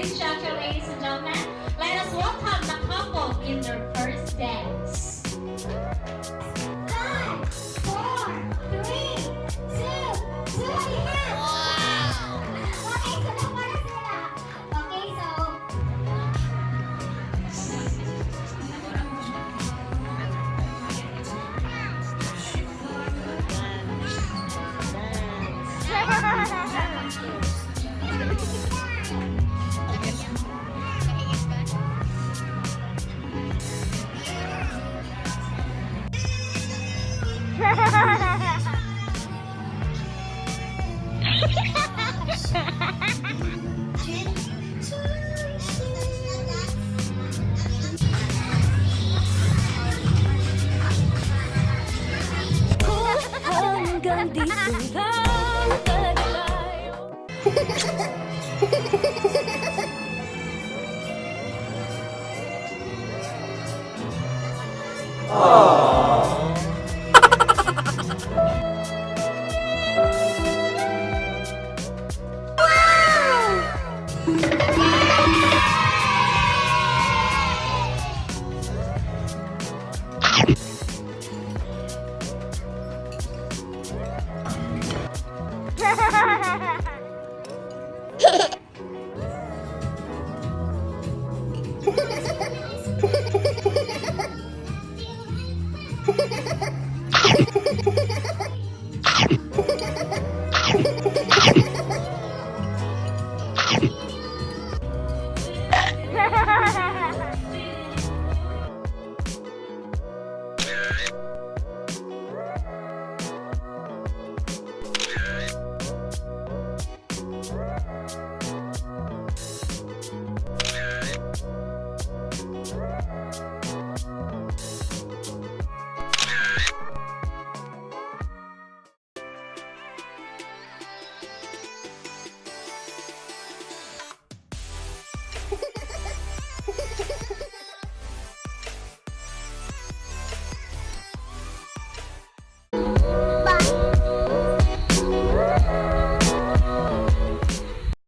this juncture, ladies and gentlemen, let us welcome the couple in their first dance. 5, 4, 3, 2, 1. Wow! Okay, so na sila. Okay, so... Hanggang dito lang tayo. Ha ha ha!